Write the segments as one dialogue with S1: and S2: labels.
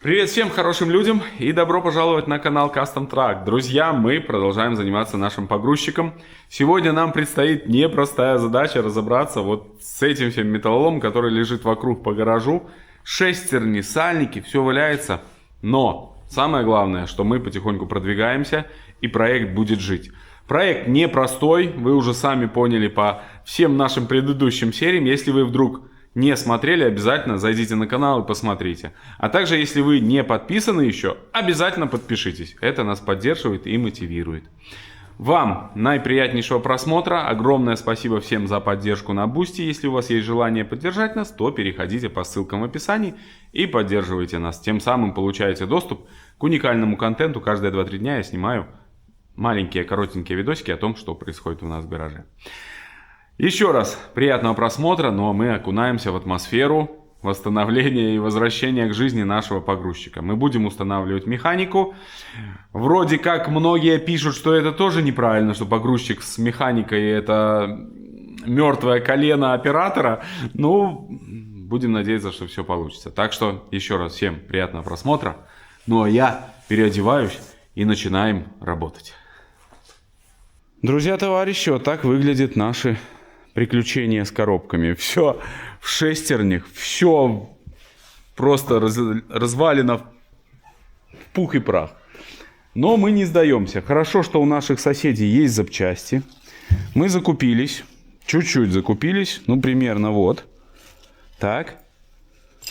S1: Привет всем хорошим людям и добро пожаловать на канал Custom Truck. Друзья, мы продолжаем заниматься нашим погрузчиком. Сегодня нам предстоит непростая задача разобраться вот с этим всем металлоломом, который лежит вокруг по гаражу. Шестерни, сальники, все валяется. Но самое главное, что мы потихоньку продвигаемся и проект будет жить. Проект непростой, вы уже сами поняли по всем нашим предыдущим сериям. Если вы вдруг не смотрели, обязательно зайдите на канал и посмотрите. А также, если вы не подписаны еще, обязательно подпишитесь. Это нас поддерживает и мотивирует. Вам наиприятнейшего просмотра. Огромное спасибо всем за поддержку на Boosty. Если у вас есть желание поддержать нас, то переходите по ссылкам в описании и поддерживайте нас. Тем самым получаете доступ к уникальному контенту. Каждые 2-3 дня я снимаю маленькие коротенькие видосики о том, что происходит у нас в гараже. Еще раз приятного просмотра, но мы окунаемся в атмосферу восстановления и возвращения к жизни нашего погрузчика. Мы будем устанавливать механику. Вроде как многие пишут, что это тоже неправильно, что погрузчик с механикой это мертвое колено оператора. Ну, будем надеяться, что все получится. Так что еще раз всем приятного просмотра. Ну а я переодеваюсь и начинаем работать. Друзья, товарищи, вот так выглядят наши приключения с коробками. Все в шестернях, все просто развалено в пух и прах. Но мы не сдаемся. Хорошо, что у наших соседей есть запчасти. Мы закупились, чуть-чуть закупились, ну примерно вот. Так,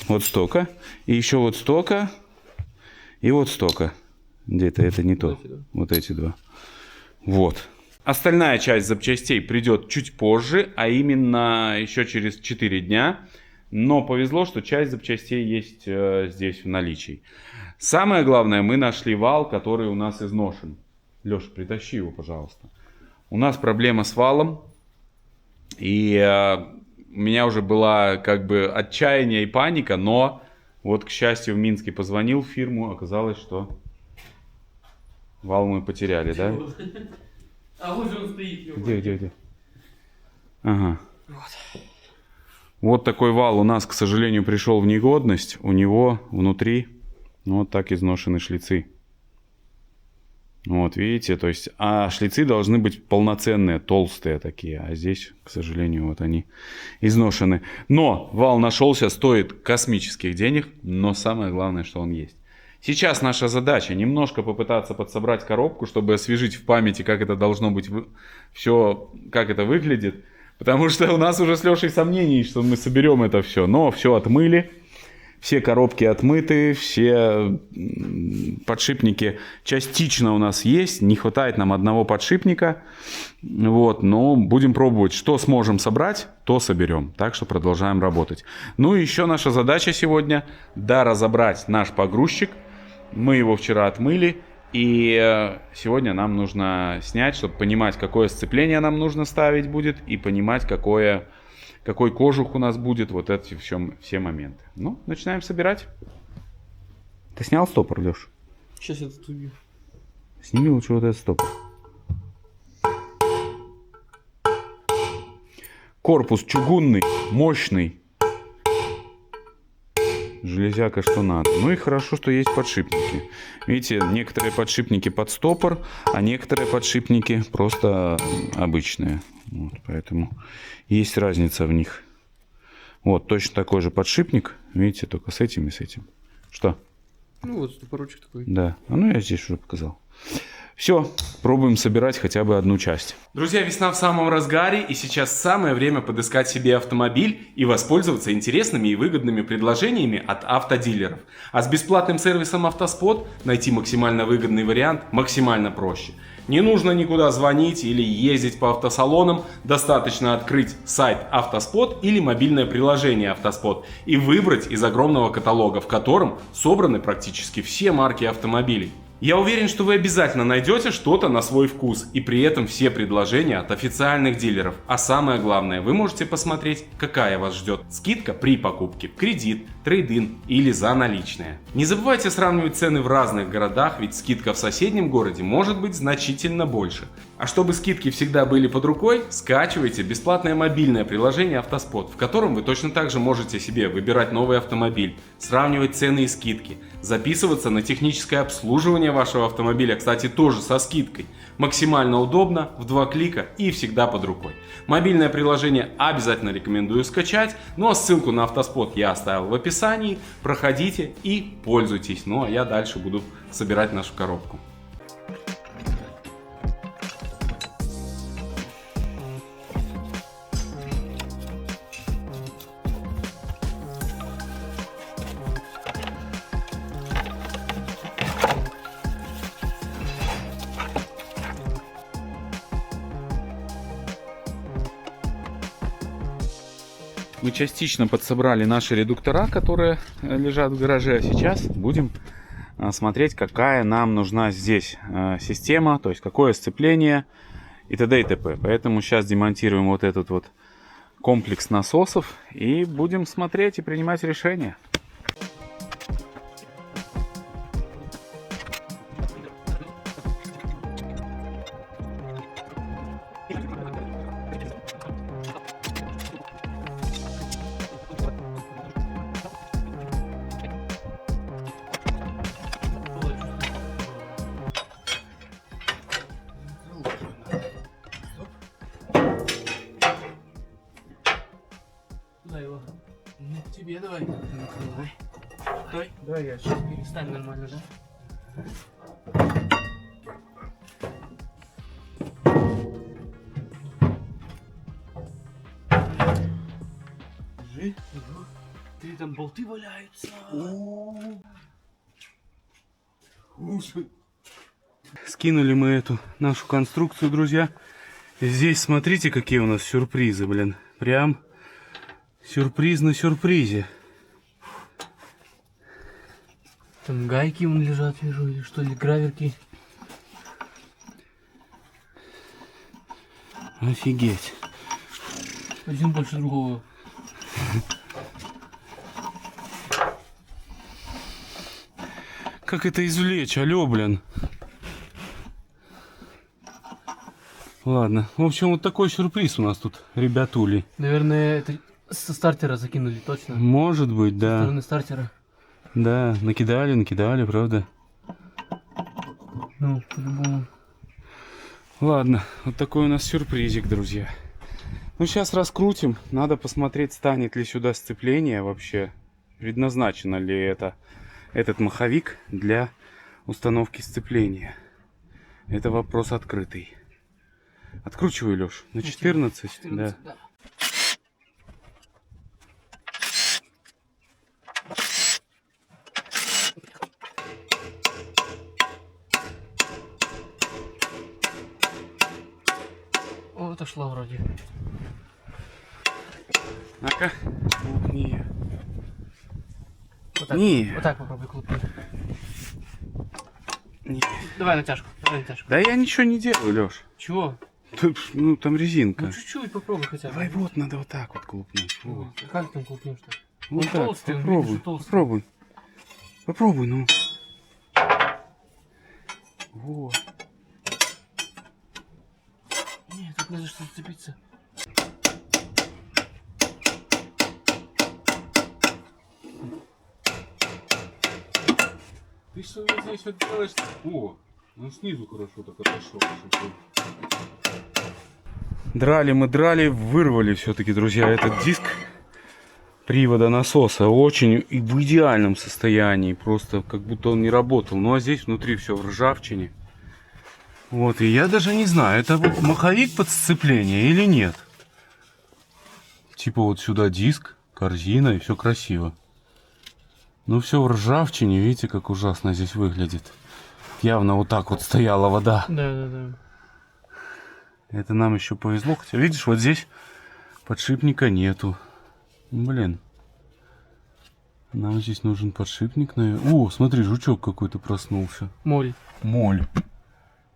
S1: вот столько. И еще вот столько. И вот столько. Где-то это не то. Вот эти два. Вот. Остальная часть запчастей придет чуть позже, а именно еще через 4 дня. Но повезло, что часть запчастей есть здесь в наличии. Самое главное, мы нашли вал, который у нас изношен. Леша, притащи его, пожалуйста. У нас проблема с валом. И у меня уже была как бы отчаяние и паника. Но вот, к счастью, в Минске позвонил в фирму. Оказалось, что вал мы потеряли, да?
S2: А вот же он стоит.
S1: Где? Ага. Вот такой вал у нас, к сожалению, пришел в негодность. У него внутри вот так изношены шлицы. Вот, видите, то есть, а шлицы должны быть полноценные, толстые такие. А здесь, к сожалению, вот они изношены. Но вал нашелся, стоит космических денег, но самое главное, что он есть. Сейчас наша задача немножко попытаться подсобрать коробку, чтобы освежить в памяти, как это должно быть, все, как это выглядит. Потому что у нас уже с Лешей сомнений, что мы соберем это все. Но все отмыли, все коробки отмыты, все подшипники частично у нас есть. Не хватает нам одного подшипника. Вот, но будем пробовать, что сможем собрать, то соберем. Так что продолжаем работать. Ну и еще наша задача сегодня, да, разобрать наш погрузчик. Мы его вчера отмыли, и сегодня нам нужно снять, чтобы понимать, какое сцепление нам нужно ставить будет, и понимать, какой кожух у нас будет, вот эти все моменты. Ну, начинаем собирать. Ты снял стопор, Леш?
S2: Сейчас я тут убью.
S1: Сними лучше вот этот стопор. Корпус чугунный, мощный. Железяка что надо. Ну и хорошо, что есть подшипники. Видите, некоторые подшипники под стопор, а некоторые подшипники просто обычные. Вот, поэтому есть разница в них. Вот, точно такой же подшипник. Видите, только с этим и с этим. Что?
S2: Ну вот стопорочек такой.
S1: Да, ну я здесь уже показал. Все, пробуем собирать хотя бы одну часть. Друзья, весна в самом разгаре, и сейчас самое время подыскать себе автомобиль и воспользоваться интересными и выгодными предложениями от автодилеров. А с бесплатным сервисом Автоспот найти максимально выгодный вариант максимально проще. Не нужно никуда звонить или ездить по автосалонам, достаточно открыть сайт Автоспот или мобильное приложение Автоспот и выбрать из огромного каталога, в котором собраны практически все марки автомобилей. Я уверен, что вы обязательно найдете что-то на свой вкус, и при этом все предложения от официальных дилеров. А самое главное, вы можете посмотреть, какая вас ждет скидка при покупке, кредит, трейд-ин или за наличные. Не забывайте сравнивать цены в разных городах, ведь скидка в соседнем городе может быть значительно больше. А чтобы скидки всегда были под рукой, скачивайте бесплатное мобильное приложение Автоспот, в котором вы точно так же можете себе выбирать новый автомобиль, сравнивать цены и скидки, записываться на техническое обслуживание вашего автомобиля, кстати, тоже со скидкой. Максимально удобно, в 2 клика и всегда под рукой. Мобильное приложение обязательно рекомендую скачать, ну а ссылку на Автоспот я оставил в описании, проходите и пользуйтесь. Ну а я дальше буду собирать нашу коробку. Мы частично подсобрали наши редуктора, которые лежат в гараже, а сейчас будем смотреть, какая нам нужна здесь система, то есть какое сцепление и т.д. и т.п. Поэтому сейчас демонтируем вот этот вот комплекс насосов и будем смотреть и принимать решения.
S2: Дай его.
S3: Ну, тебе давай. Накрывай.
S2: Дай.
S3: Давай я сейчас.
S2: Перестань нормально, да?
S3: Держи. Ты там болты валяются.
S1: Скинули мы эту нашу конструкцию, друзья. И здесь смотрите, какие у нас сюрпризы, блин. Прям сюрприз на сюрпризе.
S2: Там гайки вон лежат, вижу, или что ли, граверки.
S1: Офигеть.
S2: Один больше другого.
S1: Как это извлечь? Алло, блин. Ладно. В общем, вот такой сюрприз у нас тут, ребятули.
S2: Наверное, это со стартера закинули, точно.
S1: Может быть,
S2: Со
S1: да.
S2: стороны стартера.
S1: Да, накидали, правда.
S2: Ну, по-любому.
S1: Ладно, вот такой у нас сюрпризик, друзья. Ну, сейчас раскрутим. Надо посмотреть, станет ли сюда сцепление вообще. Предназначено ли этот маховик для установки сцепления. Это вопрос открытый. Откручивай, Леш, на 14.
S2: 14,
S1: Да.
S2: да. О, отошла вроде.
S1: Ну-ка. Не.
S2: Вот так,
S1: Не.
S2: вот так попробуй крутить.
S1: Не.
S2: Давай натяжку, давай натяжку.
S1: Да я ничего не делаю, Леш.
S2: Чего?
S1: Тут, ну, там резинка.
S2: Ну чуть-чуть попробуй хотя бы.
S1: Давай вот, надо вот так вот клупнуть.
S2: Ну,
S1: Вот.
S2: а как там клупнешь-то?
S1: Вот
S2: Он
S1: так,
S2: толстый, он,
S1: попробуй,
S2: видишь, что толстый.
S1: попробуй. Попробуй, ну. Вот.
S2: Нет, тут не за что зацепиться.
S1: Ты что вот здесь вот делаешь? О, он снизу хорошо так отошел. Драли мы драли, вырвали все-таки, друзья, этот диск привода насоса. Очень и в идеальном состоянии, просто как будто он не работал. Ну а здесь внутри все в ржавчине. Вот, и я даже не знаю, это вот маховик под сцепление или нет. Типа вот сюда диск, корзина и все красиво. Ну все в ржавчине, видите, как ужасно здесь выглядит. Явно вот так вот стояла вода.
S2: Да.
S1: Это нам еще повезло. Хотя, видишь, вот здесь подшипника нету. Блин. Нам здесь нужен подшипник, наверное. О, смотри, жучок какой-то проснулся.
S2: Моль.
S1: Моль.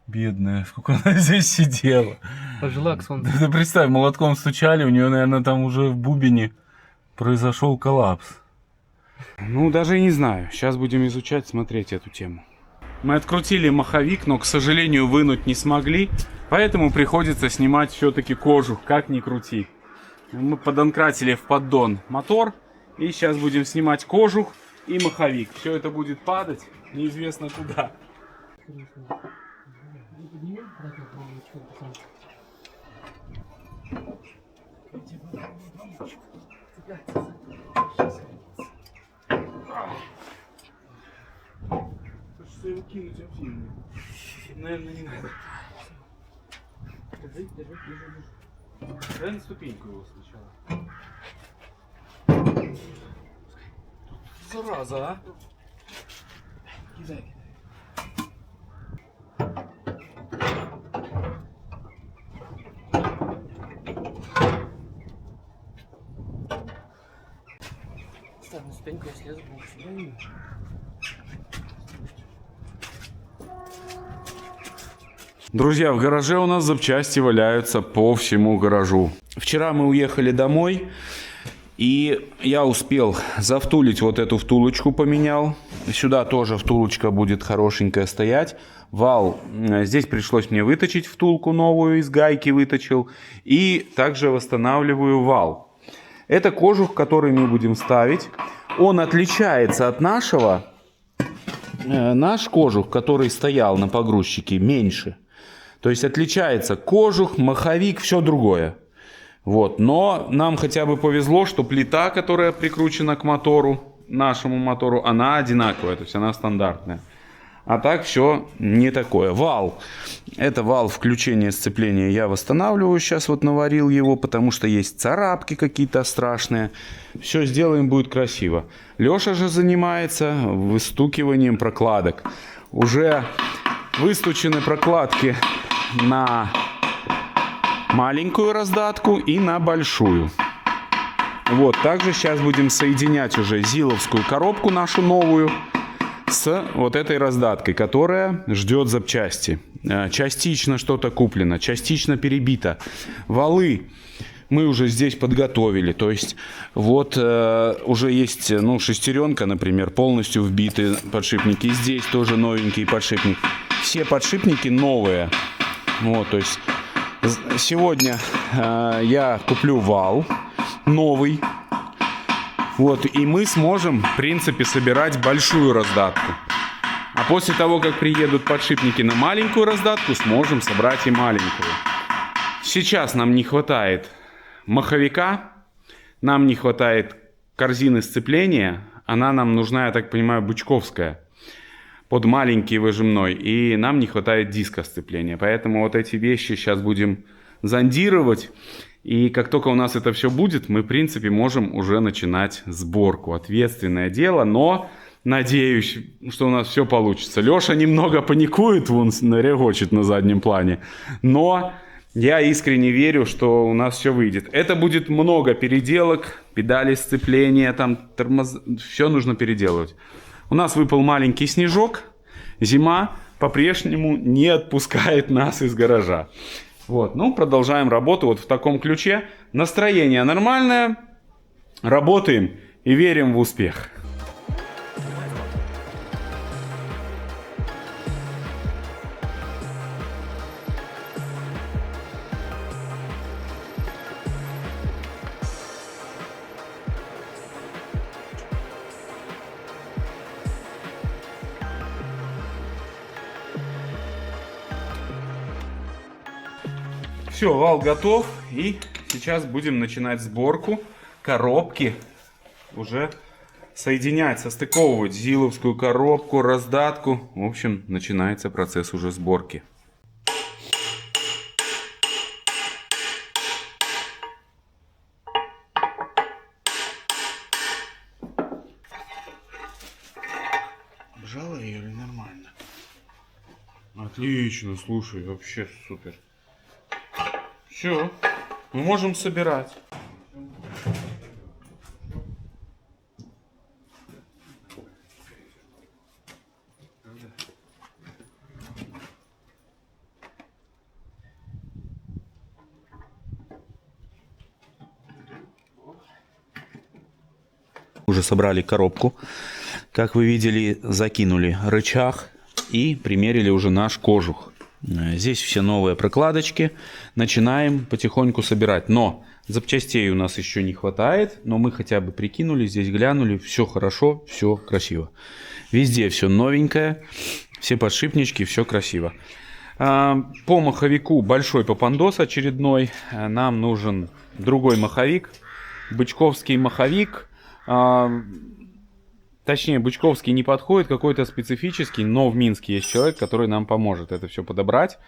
S1: Бедная, сколько она здесь сидела.
S2: Пожила Аксон.
S1: Да ты представь, молотком стучали, у нее, наверное, там уже в бубине произошел коллапс. Ну, даже и не знаю. Сейчас будем изучать, смотреть эту тему. Мы открутили маховик, но, к сожалению, вынуть не смогли. Поэтому приходится снимать все-таки кожух, как ни крути. Мы подонкратили в поддон мотор. И сейчас будем снимать кожух и маховик. Все это будет падать неизвестно куда. Хочется его кинуть Афину. Наверное, не надо. Дай на ступеньку его сначала. Зараза, а? Кидай.
S2: Ставь на ступеньку, я слезу, получу.
S1: Друзья, в гараже у нас запчасти валяются по всему гаражу. Вчера мы уехали домой, и я успел завтулить вот эту втулочку, поменял. Сюда тоже втулочка будет хорошенькая стоять. Вал, здесь пришлось мне выточить втулку новую, из гайки выточил. И также восстанавливаю вал. Это кожух, который мы будем ставить. Он отличается от нашего. Наш кожух, который стоял на погрузчике, меньше. То есть отличается кожух, маховик, все другое. Вот. Но нам хотя бы повезло, что плита, которая прикручена к мотору, нашему мотору, она одинаковая, то есть она стандартная. А так все не такое. Вал. Это вал включения сцепления. Я восстанавливаю. Сейчас вот наварил его, потому что есть царапки какие-то страшные. Все сделаем, будет красиво. Леша же занимается выстукиванием прокладок. Уже выстучены прокладки на маленькую раздатку и на большую. Вот, также сейчас будем соединять уже зиловскую коробку нашу новую с вот этой раздаткой, которая ждет запчасти. Частично что-то куплено, частично перебито. Валы мы уже здесь подготовили. То есть вот уже есть шестеренка, например, полностью вбиты подшипники. И здесь тоже новенький подшипник. Все подшипники новые. Вот, то есть сегодня я куплю вал новый. Вот, и мы сможем, в принципе, собирать большую раздатку. А после того, как приедут подшипники на маленькую раздатку, сможем собрать и маленькую. Сейчас нам не хватает маховика, нам не хватает корзины сцепления. Она нам нужна, я так понимаю, бычковская, под маленький выжимной. И нам не хватает диска сцепления. Поэтому вот эти вещи сейчас будем зондировать. И как только у нас это все будет, мы, в принципе, можем уже начинать сборку. Ответственное дело, но надеюсь, что у нас все получится. Леша немного паникует, вон регочет на заднем плане. Но я искренне верю, что у нас все выйдет. Это будет много переделок, педали сцепления, там тормоз... Все нужно переделывать. У нас выпал маленький снежок. Зима по-прежнему не отпускает нас из гаража. Вот, продолжаем работу вот в таком ключе. Настроение нормальное. Работаем и верим в успех. Все, вал готов, и сейчас будем начинать сборку коробки, уже соединять, состыковывать зиловскую коробку, раздатку. В общем, начинается процесс уже сборки. Обжала ее или нормально? Отлично, слушай, вообще супер. Все, мы можем собирать.
S4: уже собрали коробку. Как вы видели, закинули рычаг и примерили уже наш кожух. Здесь все новые прокладочки. Начинаем потихоньку собирать. Но запчастей у нас еще не хватает. Но мы хотя бы прикинули, здесь глянули. Все хорошо, все красиво. Везде все новенькое. Все подшипнички, все красиво. По маховику большой попандос очередной. Нам нужен другой маховик. Бычковский маховик. Точнее, бычковский не подходит, какой-то специфический, но в Минске есть человек, который нам поможет это все подобрать.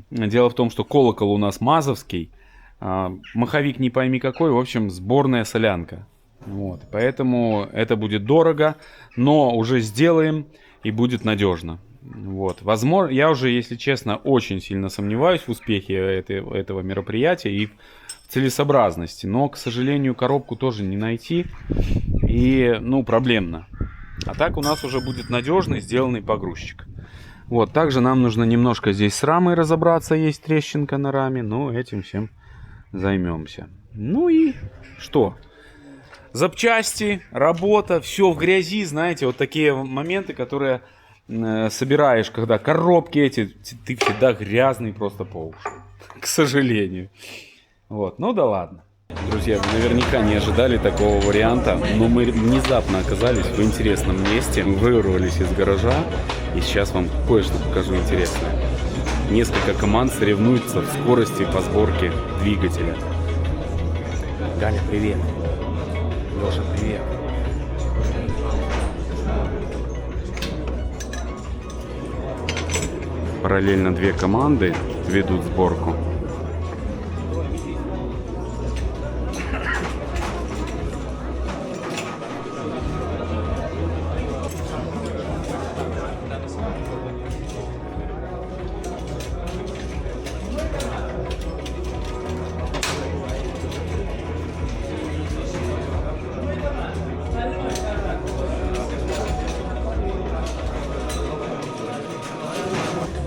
S4: Дело в том, что колокол у нас мазовский, маховик не пойми какой, в общем, сборная солянка. Вот, поэтому это будет дорого, но уже сделаем и будет надежно. Вот. Возможно, я уже, если честно, очень сильно сомневаюсь в успехе этого мероприятия и в целесообразности, но, к сожалению, коробку тоже не найти и, ну, проблемно. А так у нас уже будет надежный сделанный погрузчик. Вот, также нам нужно немножко здесь с рамой разобраться, есть трещинка на раме, но этим всем займемся. Ну и что? Запчасти, работа, все в грязи, знаете, вот такие моменты, которые собираешь, когда коробки эти, ты всегда грязный просто по уши, к сожалению. Вот, ну да ладно. Друзья, вы наверняка не ожидали такого варианта, но мы внезапно оказались в интересном месте, вырвались из гаража, и сейчас вам кое-что покажу интересное. Несколько команд соревнуются в скорости по сборке двигателя.
S2: Галя, привет. Леша, привет.
S1: Параллельно две команды ведут сборку.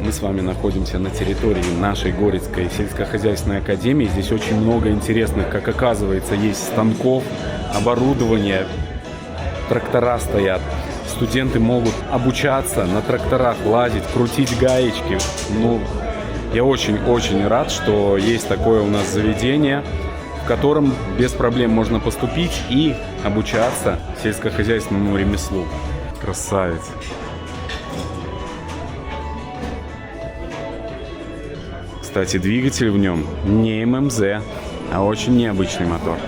S1: Мы с вами находимся на территории нашей Горецкой сельскохозяйственной академии. Здесь очень много интересных, как оказывается, есть станков, оборудование, трактора стоят. Студенты могут обучаться на тракторах, лазить, крутить гаечки. Ну, я очень-очень рад, что есть такое у нас заведение, в котором без проблем можно поступить и обучаться сельскохозяйственному ремеслу. Красавец. Кстати, двигатель в нем не ММЗ, а очень необычный мотор.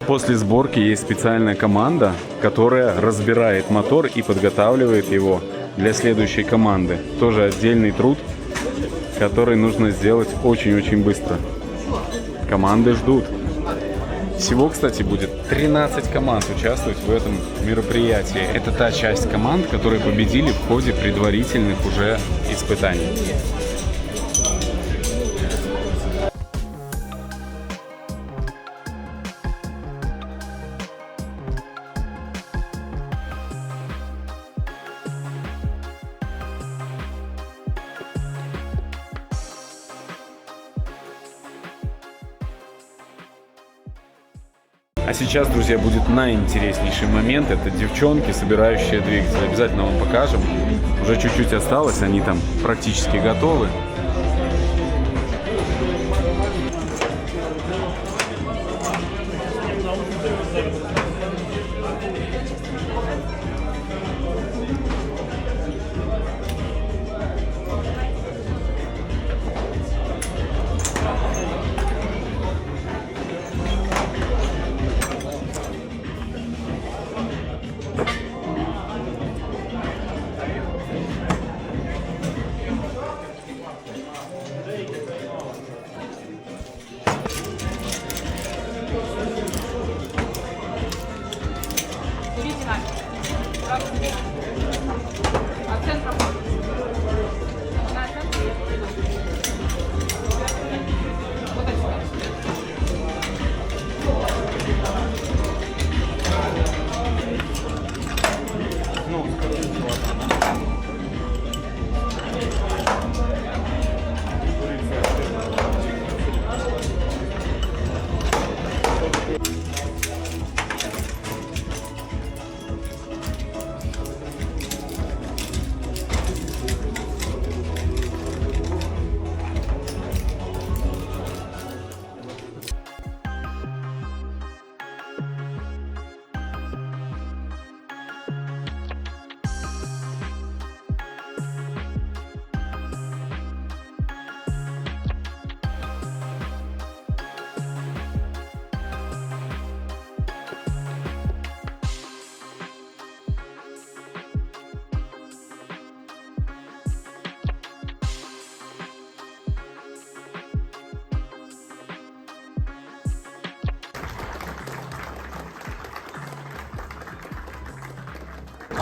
S1: После сборки есть специальная команда, которая разбирает мотор и подготавливает его для следующей команды. Тоже отдельный труд, который нужно сделать очень-очень быстро. Команды ждут. Всего, кстати, будет 13 команд участвовать в этом мероприятии. Это та часть команд, которые победили в ходе предварительных уже испытаний. А сейчас, друзья, будет наинтереснейший момент. Это девчонки, собирающие двигатель. Обязательно вам покажем. Уже чуть-чуть осталось, они там практически готовы.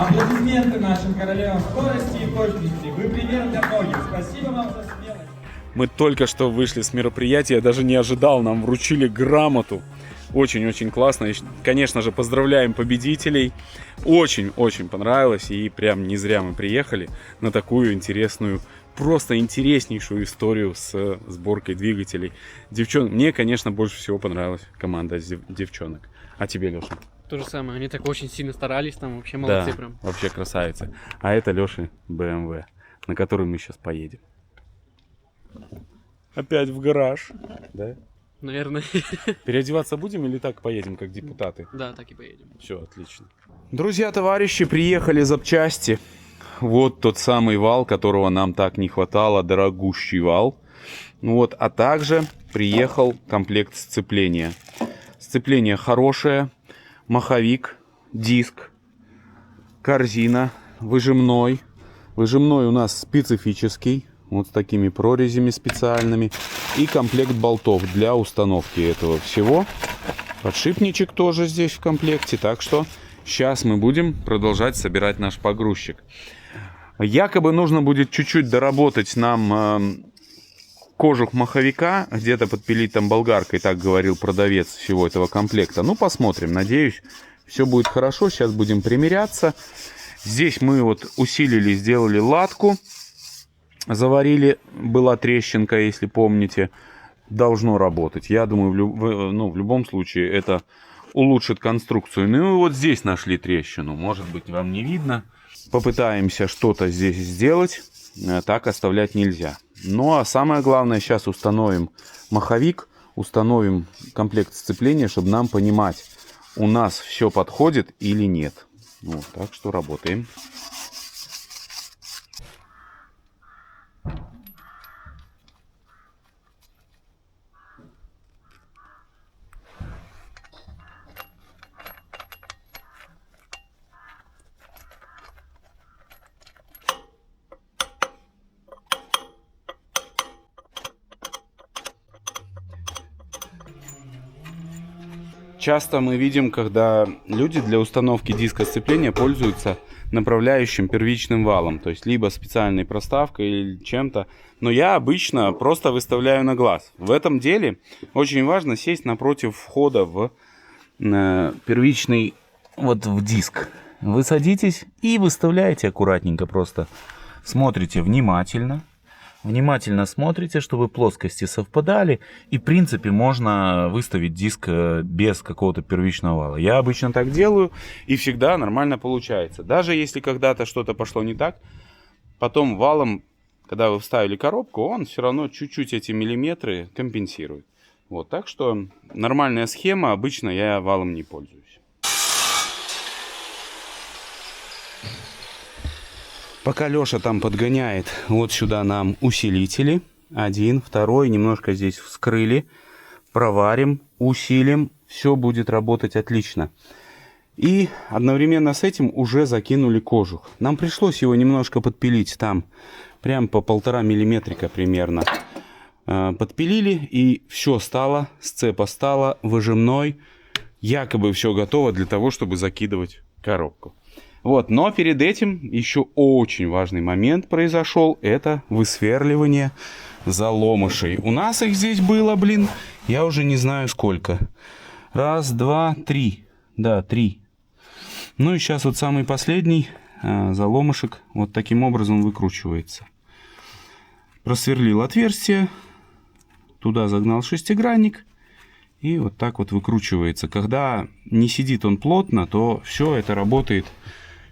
S5: Аплодисменты нашим королевам скорости и точности. Вы пример для многих. Спасибо вам за смелость.
S4: Мы только что вышли с мероприятия, я даже не ожидал, нам вручили грамоту. Очень-очень классно. И, конечно же, поздравляем победителей. Очень-очень понравилось, и прям не зря мы приехали на такую интересную, просто интереснейшую историю с сборкой двигателей. Мне, конечно, больше всего понравилась команда девчонок. А тебе, Леша?
S2: То же самое, они так очень сильно старались, там вообще молодцы
S4: Да,
S2: прям.
S4: вообще красавицы. А это Леши BMW, на который мы сейчас поедем. Опять в гараж, да?
S2: Наверное.
S4: Переодеваться будем или так поедем, как депутаты?
S2: Да, так и поедем.
S4: Все, отлично. Друзья, товарищи, приехали запчасти. Вот тот самый вал, которого нам так не хватало, дорогущий вал. Вот, а также приехал комплект сцепления. Сцепление хорошее. Маховик, диск, корзина, выжимной. Выжимной у нас специфический, вот с такими прорезями специальными. И комплект болтов для установки этого всего. Подшипничек тоже здесь в комплекте. Так что сейчас мы будем продолжать собирать наш погрузчик. Якобы нужно будет чуть-чуть доработать нам кожух маховика, где-то подпилить там болгаркой, так говорил продавец всего этого комплекта. Ну, посмотрим, надеюсь, все будет хорошо. Сейчас будем примеряться. Здесь мы вот усилили, сделали латку, заварили, была трещинка, если помните, должно работать. Я думаю, в любом случае это улучшит конструкцию. Ну и вот здесь нашли трещину, может быть, вам не видно. Попытаемся что-то здесь сделать, так оставлять нельзя. Ну а самое главное, сейчас установим маховик, установим комплект сцепления, чтобы нам понимать, у нас все подходит или нет. Вот, так что работаем. Часто мы видим, когда люди для установки диска сцепления пользуются направляющим первичным валом, то есть либо специальной проставкой или чем-то. Но я обычно просто выставляю на глаз. В этом деле очень важно сесть напротив входа в первичный, вот в диск. Вы садитесь и выставляете аккуратненько, просто смотрите внимательно. Внимательно смотрите, чтобы плоскости совпадали. И в принципе можно выставить диск без какого-то первичного вала. Я обычно так делаю и всегда нормально получается. Даже если когда-то что-то пошло не так, потом валом, когда вы вставили коробку, он все равно чуть-чуть эти миллиметры компенсирует. Вот, так что нормальная схема, обычно я валом не пользуюсь. Пока Леша там подгоняет, вот сюда нам усилители. Один, второй, немножко здесь вскрыли. Проварим, усилим. Все будет работать отлично. И одновременно с этим уже закинули кожух. Нам пришлось его немножко подпилить там. Прям по 1,5 миллиметрика примерно. Подпилили, и все стало. Сцепа стала, выжимной. Якобы все готово для того, чтобы закидывать коробку. Вот, но перед этим еще очень важный момент произошел. Это высверливание заломышей. У нас их здесь было, я уже не знаю сколько. 1, 2, 3. Да, 3. Ну и сейчас вот самый последний заломышек вот таким образом выкручивается. Просверлил отверстие, туда загнал шестигранник и вот так вот выкручивается. Когда не сидит он плотно, то все это работает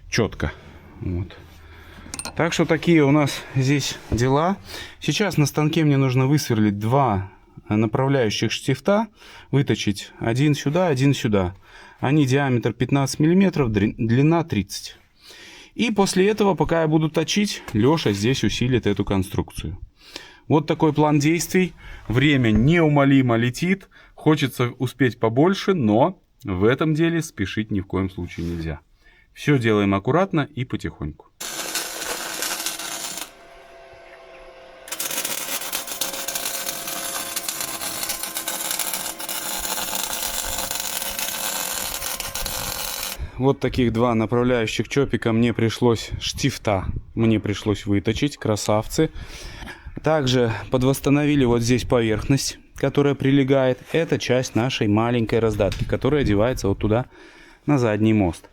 S4: четко. Вот. Так что такие у нас здесь дела. Сейчас на станке мне нужно высверлить 2 направляющих штифта, выточить один сюда, один сюда. Они диаметр 15 мм, длина 30. И после этого, пока я буду точить, Леша здесь усилит эту конструкцию. Вот такой план действий. Время неумолимо летит. Хочется успеть побольше, но в этом деле спешить ни в коем случае нельзя. Все делаем аккуратно и потихоньку. Вот таких 2 направляющих чопика мне пришлось, штифта мне пришлось выточить, красавцы. Также подвосстановили вот здесь поверхность, которая прилегает. Это часть нашей маленькой раздатки, которая одевается вот туда, на задний мост.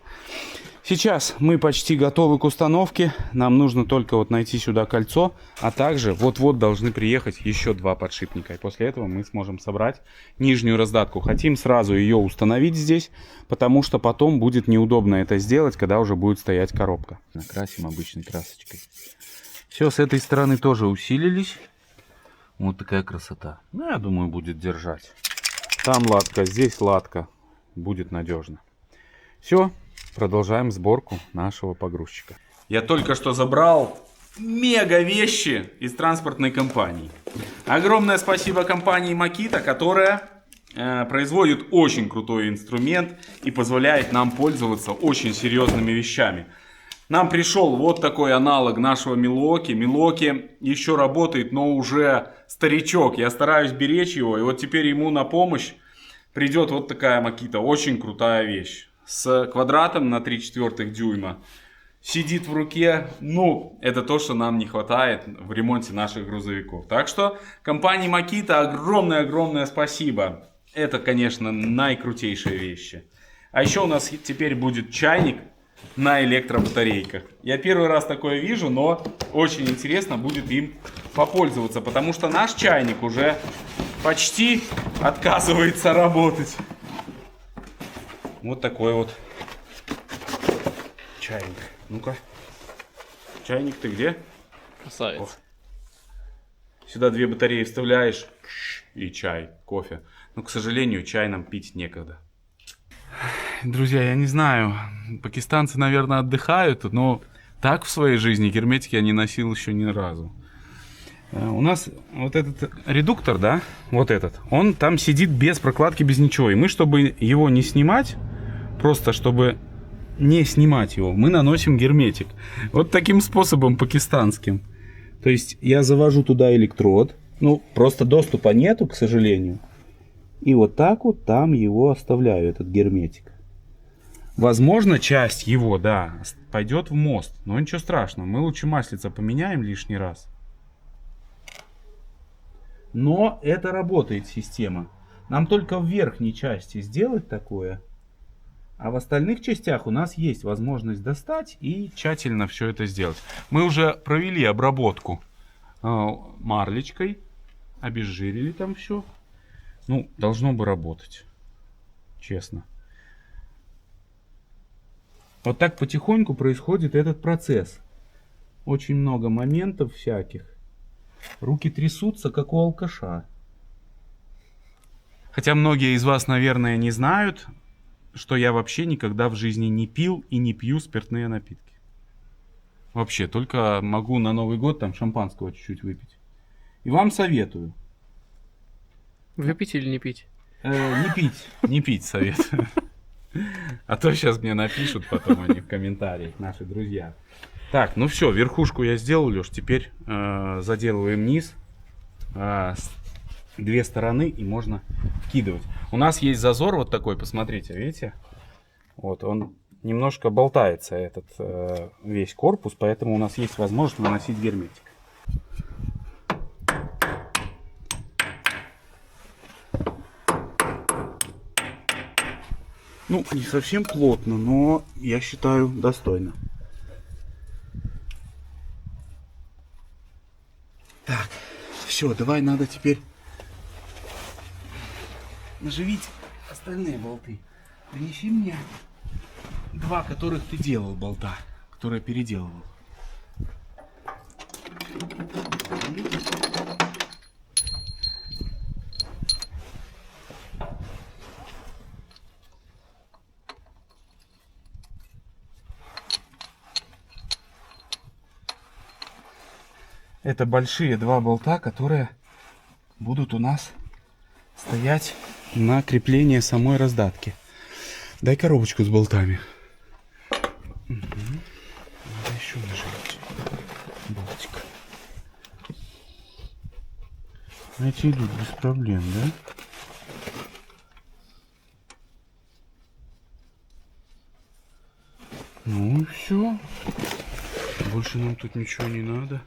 S4: Сейчас мы почти готовы к установке. Нам нужно только вот найти сюда кольцо, а также вот-вот должны приехать еще 2 подшипника. И после этого мы сможем собрать нижнюю раздатку. Хотим сразу ее установить здесь, потому что потом будет неудобно это сделать, когда уже будет стоять коробка. Накрасим обычной красочкой. Все, с этой стороны тоже усилились. Вот такая красота. Ну, я думаю, будет держать. Там латка, здесь латка. Будет надежно. Все. Продолжаем сборку нашего погрузчика. Я только что забрал мега вещи из транспортной компании. Огромное спасибо компании Makita, которая производит очень крутой инструмент и позволяет нам пользоваться очень серьезными вещами. Нам пришел вот такой аналог нашего Milwaukee. Milwaukee еще работает, но уже старичок. Я стараюсь беречь его, и вот теперь ему на помощь придет вот такая Makita. Очень крутая вещь. С квадратом на 3/4 дюйма. Сидит в руке. Ну, это то, что нам не хватает в ремонте наших грузовиков. Так что компании Makita огромное-огромное спасибо. Это, конечно, наикрутейшие вещи. А еще у нас теперь будет чайник на электробатарейках. Я первый раз такое вижу, но очень интересно будет им попользоваться. Потому что наш чайник уже почти отказывается работать. Вот такой вот чайник. Ну-ка. Чайник ты где?
S2: Красавец.
S4: О. Сюда 2 батареи вставляешь и чай, кофе. Но, к сожалению, чай нам пить некогда. Друзья, я не знаю, пакистанцы, наверное, отдыхают, но так в своей жизни герметики я не носил еще ни разу. У нас вот этот редуктор, да, вот этот, он там сидит без прокладки, без ничего. И мы, чтобы его не снимать, просто чтобы не снимать его, мы наносим герметик. Вот таким способом пакистанским. То есть я завожу туда электрод, ну, просто доступа нету, к сожалению. И вот так вот там его оставляю, этот герметик. Возможно, часть его, да, пойдет в мост. Но ничего страшного, мы лучше маслица поменяем лишний раз. Но это работает система. Нам только в верхней части сделать такое. А в остальных частях у нас есть возможность достать и тщательно все это сделать. Мы уже провели обработку марлечкой. Обезжирили там все. Ну, должно бы работать. Честно. Вот так потихоньку происходит этот процесс. Очень много моментов всяких. Руки трясутся, как у алкаша. Хотя многие из вас, наверное, не знают, что я вообще никогда в жизни не пил и не пью спиртные напитки. Вообще, только могу на Новый год там шампанского чуть-чуть выпить. И вам советую.
S2: Выпить или не пить?
S4: Не пить советую. А то сейчас мне напишут потом они в комментариях, наши друзья. Так, ну все, верхушку я сделал, Леш. Теперь заделываем низ с 2 стороны и можно вкидывать. У нас есть зазор вот такой, посмотрите, видите? Вот он немножко болтается, этот весь корпус, поэтому у нас есть возможность наносить герметик. Ну, не совсем плотно, но я считаю достойно.
S3: Так, все, давай надо теперь наживить остальные болты. Принеси мне 2, которых ты делал болта, которые переделывал. Это большие 2 болта, которые будут у нас стоять на крепление самой раздатки. Дай коробочку с болтами. Надо еще нажать болтик. Эти идут без проблем, да? Ну и все. Больше нам тут ничего не надо.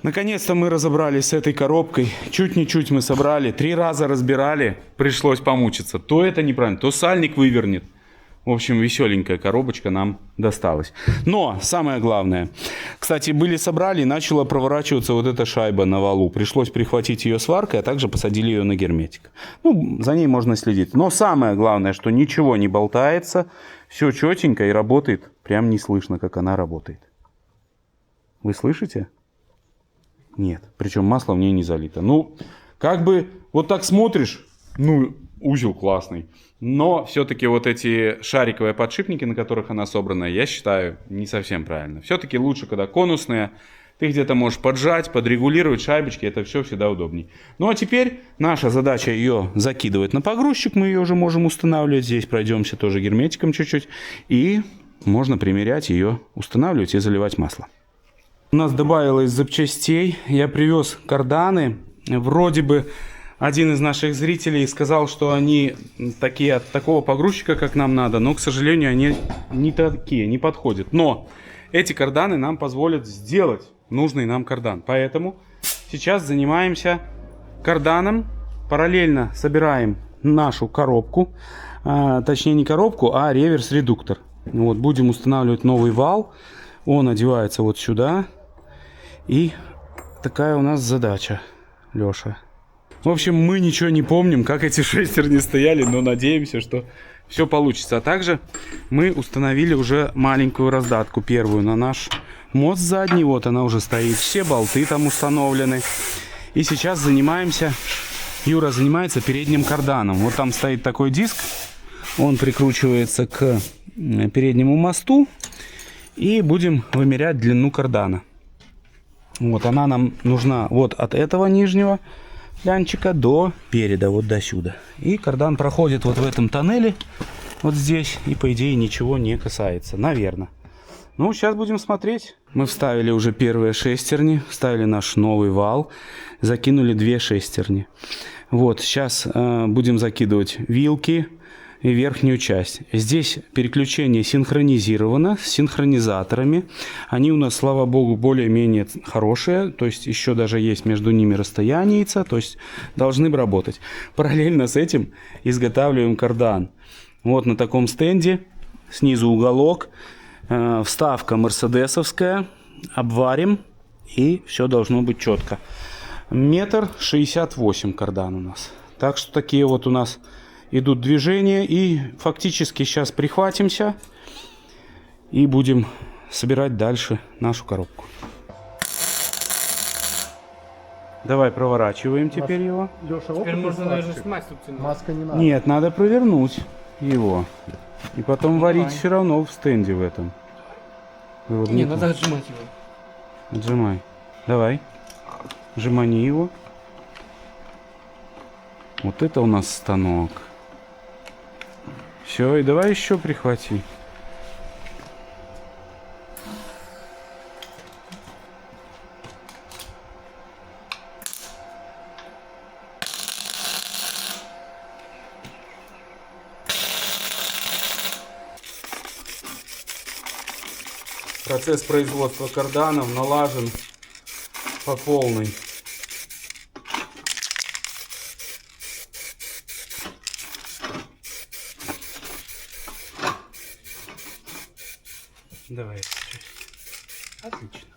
S3: Наконец-то мы разобрались с этой коробкой. Чуть не чуть мы собрали. 3 раза разбирали. Пришлось помучиться. То это неправильно, то сальник вывернет. В общем, веселенькая коробочка нам досталась. Но самое главное. Кстати, собрали, и начала проворачиваться вот эта шайба на валу. Пришлось прихватить ее сваркой, а также посадили ее на герметик. Ну, за ней можно следить. Но самое главное, что ничего не болтается. Все четенько и работает. Прям не слышно, как она работает. Вы слышите? Нет, причем масло в ней не залито. Ну, как бы вот так смотришь, ну, узел классный. Но все-таки вот эти шариковые подшипники, на которых она собрана, я считаю, не совсем правильно. Все-таки лучше, когда конусные. Ты где-то можешь поджать, подрегулировать шайбочки, это все всегда удобней. Ну, а теперь наша задача ее закидывать на погрузчик. Мы ее уже можем устанавливать. Здесь пройдемся тоже герметиком чуть-чуть. И можно примерять ее, устанавливать и заливать масло. У нас добавилось запчастей. Я привез карданы. Вроде бы один из наших зрителей сказал, что они такие от такого погрузчика, как нам надо. Но, к сожалению, они не такие, не подходят. Но эти карданы нам позволят сделать нужный нам кардан. Поэтому сейчас занимаемся карданом. Параллельно собираем нашу коробку. Точнее, не коробку, а реверс-редуктор. Вот, будем устанавливать новый вал. Он одевается вот сюда. И такая у нас задача, Леша. В общем, мы ничего не помним, как эти шестерни стояли, но надеемся, что все получится. А также мы установили уже маленькую раздатку, первую, на наш мост задний. Вот она уже стоит, все болты там установлены. И сейчас Юра занимается передним карданом. Вот там стоит такой диск, он прикручивается к переднему мосту. И будем вымерять длину кардана. Вот она нам нужна вот от этого нижнего флянчика до переда, вот до сюда. И кардан проходит вот в этом тоннеле, вот здесь, и по идее ничего не касается, наверное. Ну, сейчас будем смотреть. Мы вставили уже первые шестерни, вставили наш новый вал, закинули 2 шестерни. Вот, сейчас будем закидывать вилки и верхнюю часть. Здесь переключение синхронизировано с синхронизаторами. Они у нас, слава богу, более-менее хорошие. То есть еще даже есть между ними расстояние. То есть должны бы работать. Параллельно с этим изготавливаем кардан. Вот на таком стенде. Снизу уголок. Вставка мерседесовская. Обварим. И все должно быть четко. 1,68 м кардан у нас. Так что такие вот у нас идут движения, и фактически сейчас прихватимся и будем собирать дальше нашу коробку. Давай проворачиваем теперь его. Леша,
S2: Теперь можно даже смазь тут тянуть.
S3: маска не надо.
S4: Нет, надо провернуть его. И потом варить все равно в стенде в этом.
S2: Не, надо отжимать его.
S4: Отжимай. Давай. Сжимани его.
S3: Вот это у нас станок. Все, и давай еще прихвати. Процесс производства карданов налажен по полной. Давай. Отлично.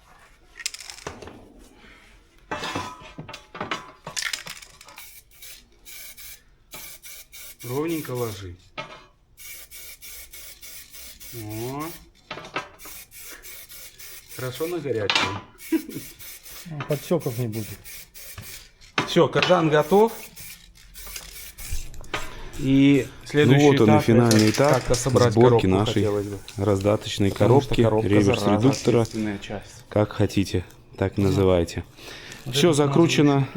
S3: Ровненько ложи. О. Хорошо на горячем.
S2: Подсеков не будет.
S3: Все, кардан готов. И следующий
S4: вот он и
S3: этап,
S4: финальный
S3: это
S4: этап
S3: как-то собрать
S4: сборки
S3: коробку,
S4: нашей
S3: хотелось бы.
S4: раздаточной
S3: Потому что
S4: коробки,
S3: коробка,
S4: реверс
S3: зараза,
S4: редуктора,
S3: ответственная часть.
S4: как хотите, так называйте. Все закручено,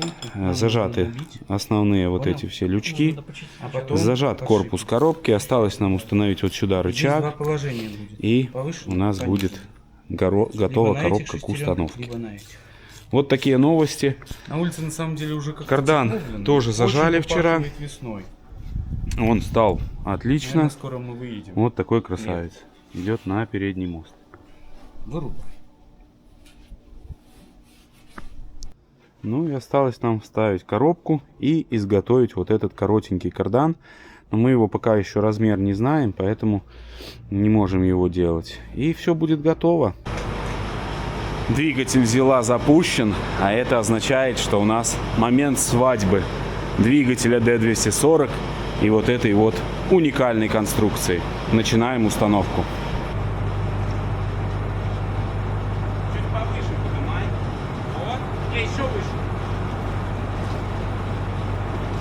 S4: зажаты основные вот эти все лючки,
S3: А потом
S4: зажат
S3: подшипник.
S4: корпус коробки, осталось нам установить вот сюда
S3: Здесь два
S4: рычаг,
S3: положения будет.
S4: и
S3: Повыше,
S4: у нас
S3: понизу.
S4: будет
S3: Либо
S4: готова
S3: на этих
S4: коробка к
S3: шестеренках,
S4: установке.
S3: либо на этих.
S4: Вот такие новости.
S3: На улице на самом деле уже как
S4: Кардан тоже зажали вчера.
S3: Весной.
S4: Он стал отлично.
S3: Наверное, скоро мы выедем.
S4: Вот такой красавец. Идет на передний мост.
S3: Вырубай.
S4: Ну и осталось нам вставить коробку и изготовить вот этот коротенький кардан. Но мы его пока еще размер не знаем, поэтому не можем его делать. И все будет готово. Двигатель Зила запущен, а это означает, что у нас момент свадьбы двигателя D240 и вот этой вот уникальной конструкции. Начинаем установку.
S3: Чуть повыше поднимай. Вот. И еще выше.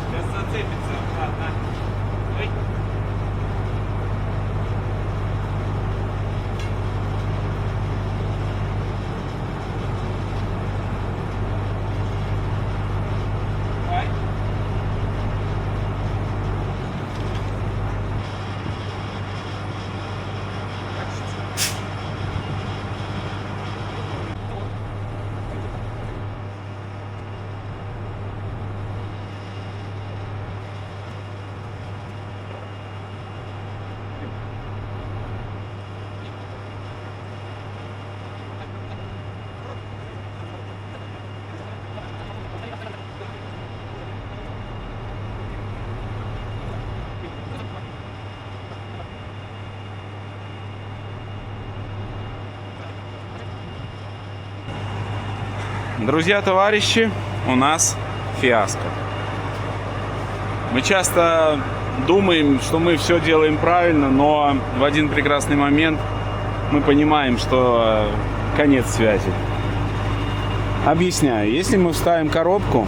S3: Сейчас зацепится обратно. Ой. Давай.
S4: Друзья, товарищи, у нас фиаско. Мы часто думаем, что мы все делаем правильно, но в один прекрасный момент мы понимаем, что конец связи. Объясняю. Если мы вставим коробку,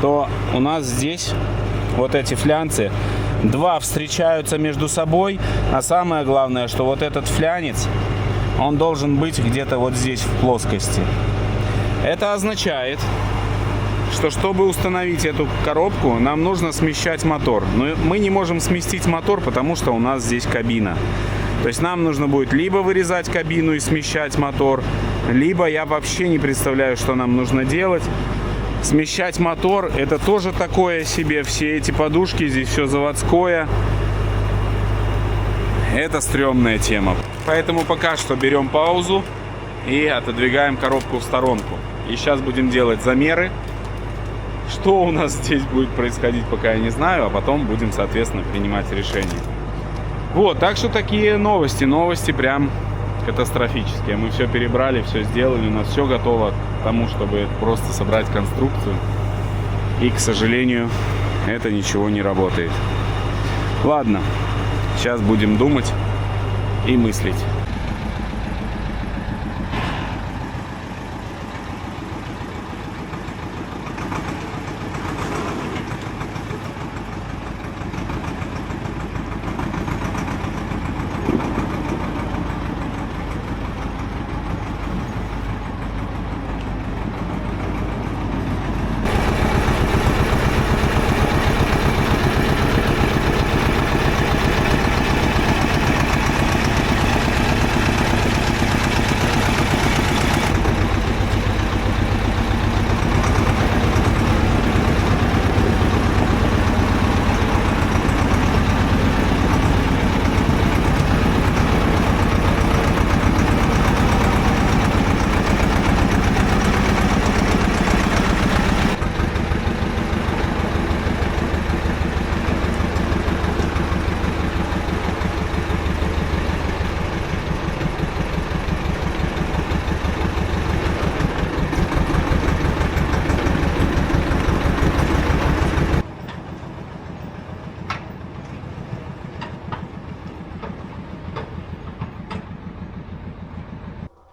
S4: то у нас здесь вот эти флянцы, два встречаются между собой, а самое главное, что вот этот флянец, он должен быть где-то вот здесь в плоскости. Это означает, что чтобы установить эту коробку, нам нужно смещать мотор. Но мы не можем сместить мотор, потому что у нас здесь кабина. То есть нам нужно будет либо вырезать кабину и смещать мотор, либо я вообще не представляю, что нам нужно делать. Смещать мотор — это тоже такое себе. Все эти подушки, здесь все заводское. Это стрёмная тема. Поэтому пока что берем паузу и отодвигаем коробку в сторонку. И сейчас будем делать замеры. Что у нас здесь будет происходить, пока я не знаю, а потом будем, соответственно, принимать решение. Вот, так что такие новости. Новости прям катастрофические. Мы все перебрали, все сделали, у нас все готово к тому, чтобы просто собрать конструкцию. И, к сожалению, это ничего не работает. Ладно, сейчас будем думать и мыслить.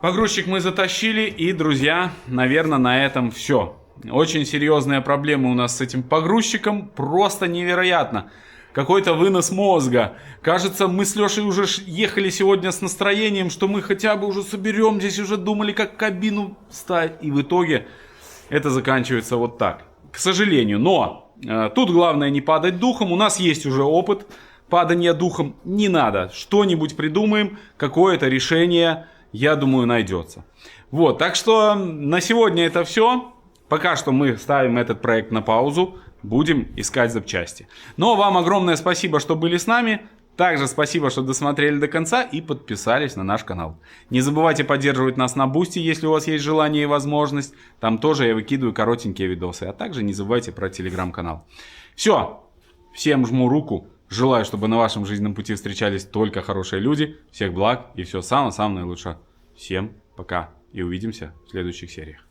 S1: Погрузчик мы затащили, и, друзья, наверное, на этом все. Очень серьезные проблемы у нас с этим погрузчиком, просто невероятно. Какой-то вынос мозга. Кажется, мы с Лешей уже ехали сегодня с настроением, что мы хотя бы уже соберем, здесь уже думали, как кабину ставить. И в итоге это заканчивается вот так. К сожалению. Но тут главное не падать духом. У нас есть уже опыт падания духом. Не надо. Что-нибудь придумаем. Какое-то решение, я думаю, найдется. Вот. Так что на сегодня это все. Пока что мы ставим этот проект на паузу. Будем искать запчасти. Но вам огромное спасибо, что были с нами. Также спасибо, что досмотрели до конца и подписались на наш канал. Не забывайте поддерживать нас на Бусти, если у вас есть желание и возможность. Там тоже я выкидываю коротенькие видосы. А также не забывайте про телеграм-канал. Все. Всем жму руку. Желаю, чтобы на вашем жизненном пути встречались только хорошие люди. Всех благ и все самое-самое наилучшее. Всем пока и увидимся в следующих сериях.